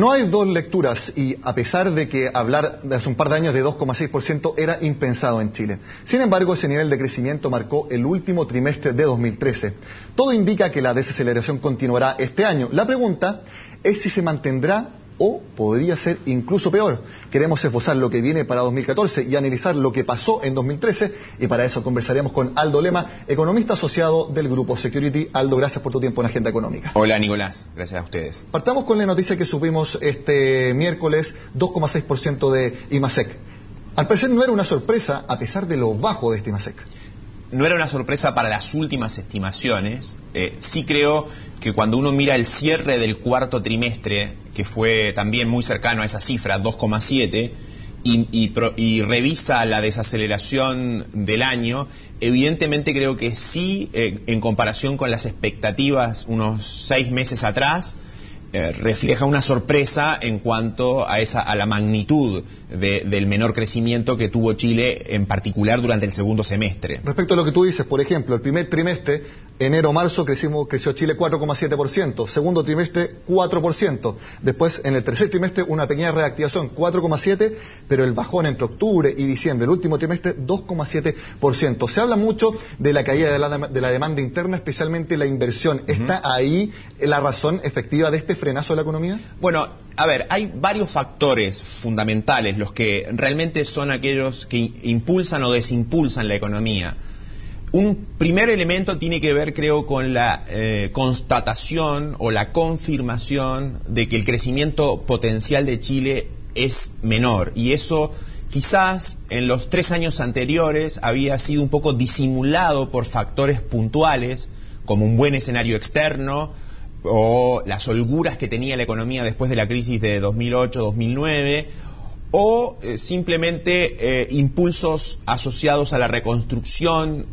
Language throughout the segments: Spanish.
No hay dos lecturas y a pesar de que hablar de hace un par de años de 2,6% era impensado en Chile. Sin embargo, ese nivel de crecimiento marcó el último trimestre de 2013. Todo indica que la desaceleración continuará este año. La pregunta es si se mantendrá o podría ser incluso peor. Queremos esbozar lo que viene para 2014 y analizar lo que pasó en 2013 y para eso conversaremos con Aldo Lema, economista asociado del Grupo Security. Aldo, gracias por tu tiempo en Agenda Económica. Hola Nicolás, gracias a ustedes. Partamos con la noticia que supimos este miércoles, 2,6% de IMASEC. Al parecer no era una sorpresa a pesar de lo bajo de este IMASEC. No era una sorpresa para las últimas estimaciones. Sí creo que cuando uno mira el cierre del cuarto trimestre, que fue también muy cercano a esa cifra, 2,7, y revisa la desaceleración del año, evidentemente creo que sí, en comparación con las expectativas unos 6 meses atrás, refleja una sorpresa en cuanto a la magnitud del menor crecimiento que tuvo Chile, en particular durante el segundo semestre. Respecto a lo que tú dices, por ejemplo, el primer trimestre, enero-marzo, creció Chile 4,7%, segundo trimestre 4%, después en el tercer trimestre una pequeña reactivación, 4,7%, pero el bajón entre octubre y diciembre, el último trimestre, 2,7%. Se habla mucho de la caída de la demanda interna, especialmente la inversión. ¿Está ahí la razón efectiva de este frenazo de la economía? Bueno, a ver, hay varios factores fundamentales, los que realmente son aquellos que impulsan o desimpulsan la economía. Un primer elemento tiene que ver, creo, con la constatación o la confirmación de que el crecimiento potencial de Chile es menor, y eso quizás en los 3 años anteriores había sido un poco disimulado por factores puntuales, como un buen escenario externo, o las holguras que tenía la economía después de la crisis de 2008-2009, o simplemente impulsos asociados a la reconstrucción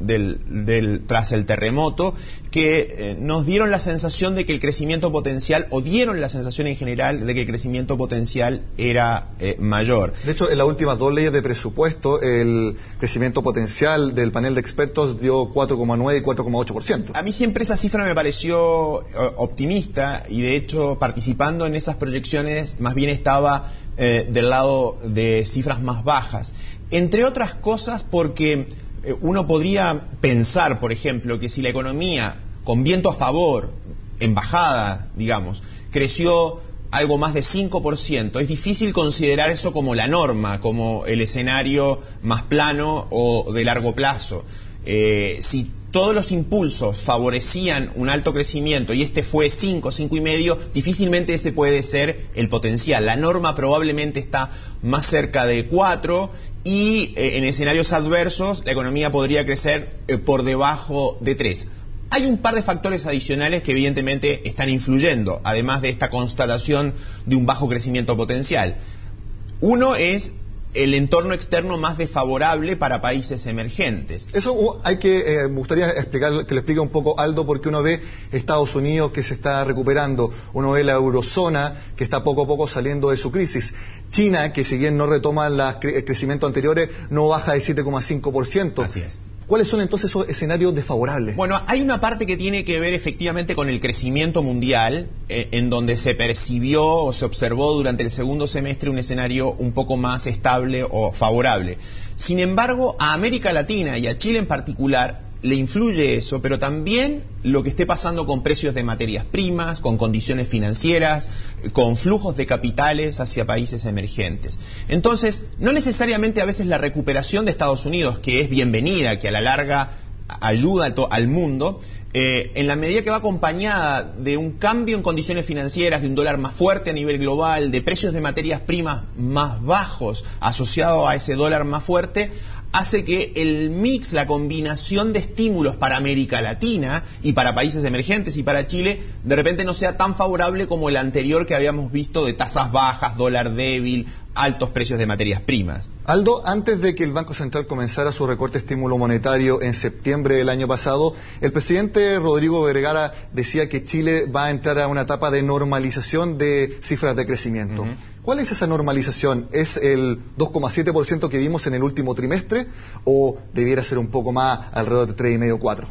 tras el terremoto, que nos dieron la sensación de que el crecimiento potencial, o dieron la sensación en general de que el crecimiento potencial era mayor. De hecho, en las últimas 2 leyes de presupuesto, el crecimiento potencial del panel de expertos dio 4,9 y 4,8%. A mí siempre esa cifra me pareció optimista, y de hecho, participando en esas proyecciones, más bien estaba del lado de cifras más bajas. Entre otras cosas porque uno podría pensar, por ejemplo, que si la economía, con viento a favor, en bajada, digamos, creció algo más de 5%, es difícil considerar eso como la norma, como el escenario más plano o de largo plazo. Si todos los impulsos favorecían un alto crecimiento y este fue 5,5, difícilmente ese puede ser el potencial. La norma probablemente está más cerca de 4, y en escenarios adversos la economía podría crecer por debajo de 3. Hay un par de factores adicionales que evidentemente están influyendo, además de esta constatación de un bajo crecimiento potencial. Uno es el entorno externo más desfavorable para países emergentes. Eso me gustaría que lo explique un poco Aldo, porque uno ve Estados Unidos que se está recuperando, uno ve la eurozona que está poco a poco saliendo de su crisis, China, que si bien no retoma los crecimientos anteriores, no baja de 7,5%. Así es. ¿Cuáles son entonces esos escenarios desfavorables? Bueno, hay una parte que tiene que ver efectivamente con el crecimiento mundial, en donde se percibió o se observó durante el segundo semestre un escenario un poco más estable o favorable. Sin embargo, a América Latina y a Chile en particular le influye eso, pero también lo que esté pasando con precios de materias primas, con condiciones financieras, con flujos de capitales hacia países emergentes. Entonces, no necesariamente a veces la recuperación de Estados Unidos, que es bienvenida, que a la larga ayuda al mundo, en la medida que va acompañada de un cambio en condiciones financieras, de un dólar más fuerte a nivel global, de precios de materias primas más bajos asociado a ese dólar más fuerte, hace que el mix, la combinación de estímulos para América Latina y para países emergentes y para Chile, de repente no sea tan favorable como el anterior que habíamos visto, de tasas bajas, dólar débil, altos precios de materias primas. Aldo, antes de que el Banco Central comenzara su recorte de estímulo monetario en septiembre del año pasado, el presidente Rodrigo Vergara decía que Chile va a entrar a una etapa de normalización de cifras de crecimiento. ¿Cuál es esa normalización? ¿Es el 2,7% que vimos en el último trimestre o debiera ser un poco más, alrededor de 3,5, 4?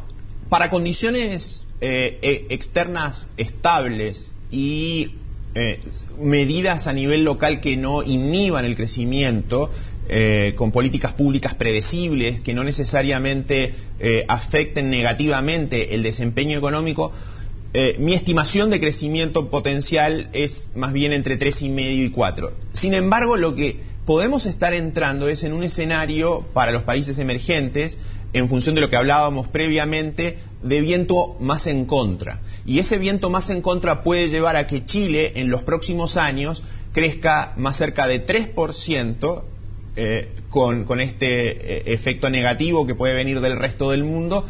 Para condiciones externas estables y medidas a nivel local que no inhiban el crecimiento, con políticas públicas predecibles, que no necesariamente afecten negativamente el desempeño económico, mi estimación de crecimiento potencial es más bien entre 3,5 y 4. Sin embargo, lo que podemos estar entrando es en un escenario para los países emergentes, en función de lo que hablábamos previamente, de viento más en contra. Y ese viento más en contra puede llevar a que Chile en los próximos años crezca más cerca de 3%, con este efecto negativo que puede venir del resto del mundo,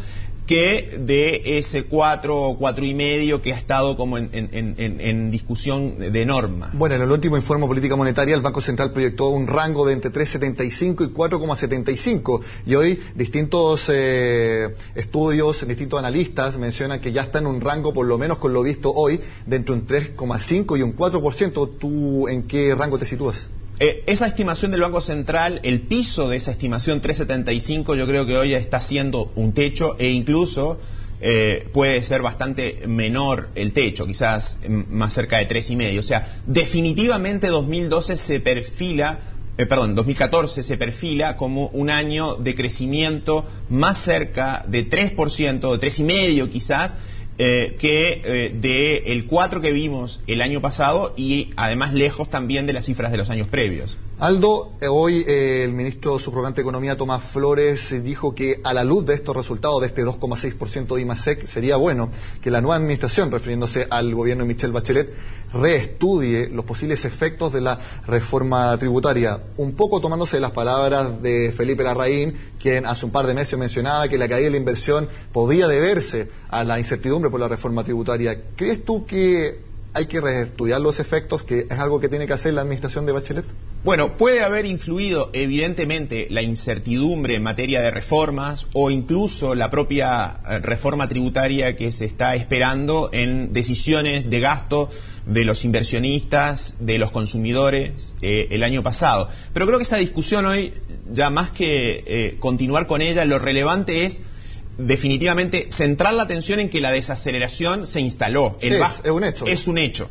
que de ese 4 o 4,5 que ha estado como en discusión de norma. Bueno, en el último informe de política monetaria el Banco Central proyectó un rango de entre 3,75 y 4,75 y hoy distintos estudios, distintos analistas mencionan que ya está en un rango, por lo menos con lo visto hoy, de entre un 3,5 y un 4%. ¿Tú en qué rango te sitúas? Esa estimación del Banco Central, el piso de esa estimación 3,75, yo creo que hoy está siendo un techo, e incluso puede ser bastante menor el techo, quizás más cerca de 3,5. O sea, definitivamente 2014 se perfila como un año de crecimiento más cerca de 3%, de 3,5 quizás, que del 4 que vimos el año pasado, y además lejos también de las cifras de los años previos. Aldo, hoy el ministro subrogante de Economía, Tomás Flores, dijo que a la luz de estos resultados, de este 2,6% de IMASEC, sería bueno que la nueva administración, refiriéndose al gobierno de Michelle Bachelet, reestudie los posibles efectos de la reforma tributaria, un poco tomándose de las palabras de Felipe Larraín, quien hace un par de meses mencionaba que la caída de la inversión podía deberse a la incertidumbre por la reforma tributaria. ¿Crees tú que hay que reestudiar los efectos, que es algo que tiene que hacer la administración de Bachelet? Bueno, puede haber influido evidentemente la incertidumbre en materia de reformas, o incluso la propia reforma tributaria que se está esperando en decisiones de gasto de los inversionistas, de los consumidores el año pasado. Pero creo que esa discusión hoy, ya más que continuar con ella, lo relevante es definitivamente centrar la atención en que la desaceleración se instaló. Es un hecho. Es un hecho.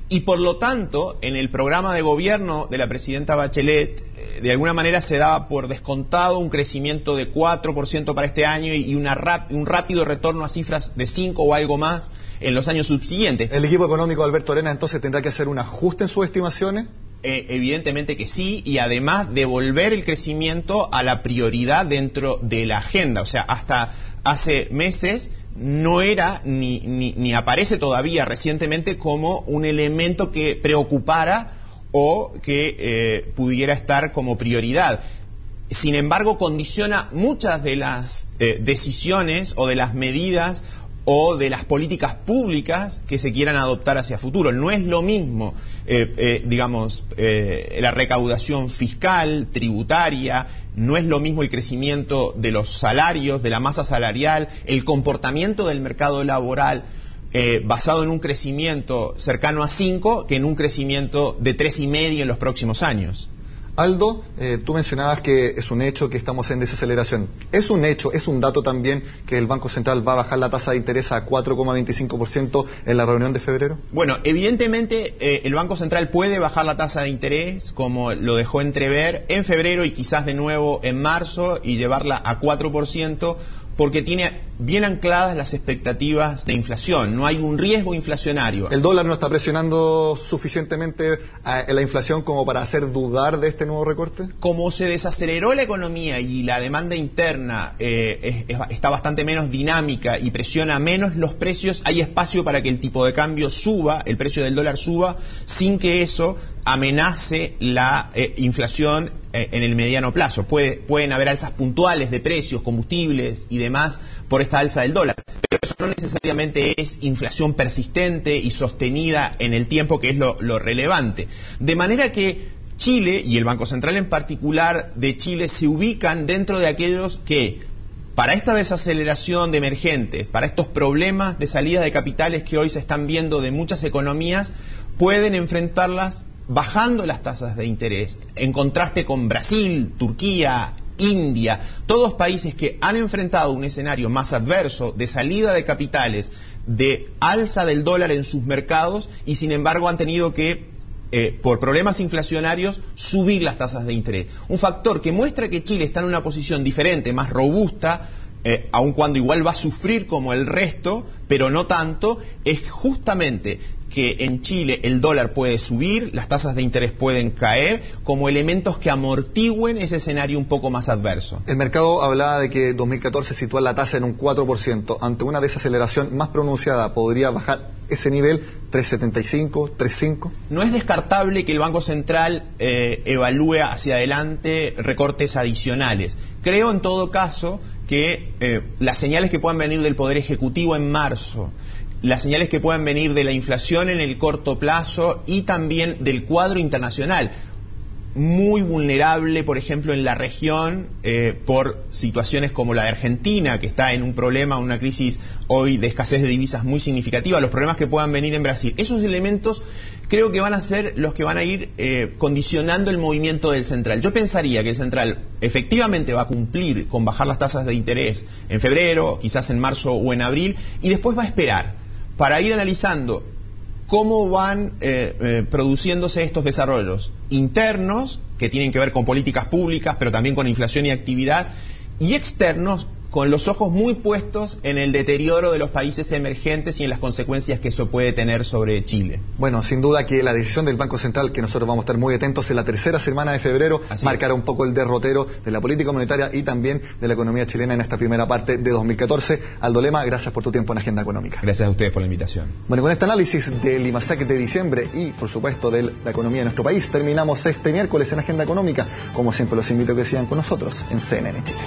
Y por lo tanto, en el programa de gobierno de la presidenta Bachelet, de alguna manera se daba por descontado un crecimiento de 4% para este año y un rápido retorno a cifras de 5 o algo más en los años subsiguientes. ¿El equipo económico de Alberto Arenas entonces tendrá que hacer un ajuste en sus estimaciones? Evidentemente que sí, y además devolver el crecimiento a la prioridad dentro de la agenda. O sea, hasta hace meses no era ni aparece todavía recientemente como un elemento que preocupara o que pudiera estar como prioridad. Sin embargo, condiciona muchas de las decisiones o de las medidas o de las políticas públicas que se quieran adoptar hacia futuro. No es lo mismo, la recaudación fiscal, tributaria, no es lo mismo el crecimiento de los salarios, de la masa salarial, el comportamiento del mercado laboral, basado en un crecimiento cercano a 5 que en un crecimiento de 3,5 en los próximos años. Aldo, tú mencionabas que es un hecho que estamos en desaceleración. Es un hecho, es un dato también que el Banco Central va a bajar la tasa de interés a 4,25% en la reunión de febrero. Bueno, evidentemente el Banco Central puede bajar la tasa de interés, como lo dejó entrever en febrero y quizás de nuevo en marzo, y llevarla a 4%, porque tiene bien ancladas las expectativas de inflación. No hay un riesgo inflacionario. ¿El dólar no está presionando suficientemente a la inflación como para hacer dudar de este nuevo recorte? Como se desaceleró la economía y la demanda interna está bastante menos dinámica y presiona menos los precios, hay espacio para que el tipo de cambio suba, el precio del dólar suba, sin que eso amenace la inflación en el mediano plazo. Pueden haber alzas puntuales de precios, combustibles y demás por esta alza del dólar, pero eso no necesariamente es inflación persistente y sostenida en el tiempo, que es lo relevante. De manera que Chile, y el Banco Central en particular de Chile, se ubican dentro de aquellos que, para esta desaceleración de emergentes, para estos problemas de salida de capitales que hoy se están viendo de muchas economías, pueden enfrentarlas bajando las tasas de interés, en contraste con Brasil, Turquía, India, todos países que han enfrentado un escenario más adverso de salida de capitales de alza del dólar en sus mercados y sin embargo han tenido que por problemas inflacionarios, subir las tasas de interés. Un factor que muestra que Chile está en una posición diferente, más robusta, aun cuando igual va a sufrir como el resto, pero no tanto, es justamente que en Chile el dólar puede subir, las tasas de interés pueden caer, como elementos que amortigüen ese escenario un poco más adverso. El mercado hablaba de que 2014 sitúa la tasa en un 4%. Ante una desaceleración más pronunciada, ¿podría bajar ese nivel 3,75, 3,5? No es descartable que el Banco Central evalúe hacia adelante recortes adicionales. Creo en todo caso que las señales que puedan venir del Poder Ejecutivo en marzo, las señales que puedan venir de la inflación en el corto plazo y también del cuadro internacional, muy vulnerable, por ejemplo, en la región por situaciones como la de Argentina, que está en un problema, una crisis hoy de escasez de divisas muy significativa, los problemas que puedan venir en Brasil. Esos elementos creo que van a ser los que van a ir condicionando el movimiento del central. Yo pensaría que el central efectivamente va a cumplir con bajar las tasas de interés en febrero, quizás en marzo o en abril, y después va a esperar para ir analizando cómo van produciéndose estos desarrollos internos, que tienen que ver con políticas públicas, pero también con inflación y actividad, y externos, con los ojos muy puestos en el deterioro de los países emergentes y en las consecuencias que eso puede tener sobre Chile. Bueno, sin duda que la decisión del Banco Central, que nosotros vamos a estar muy atentos en la tercera semana de febrero, marcará un poco el derrotero de la política monetaria y también de la economía chilena en esta primera parte de 2014. Aldo Lema, gracias por tu tiempo en Agenda Económica. Gracias a ustedes por la invitación. Bueno, con este análisis del IMASEC de diciembre y, por supuesto, de la economía de nuestro país, terminamos este miércoles en Agenda Económica. Como siempre, los invito a que sigan con nosotros en CNN Chile.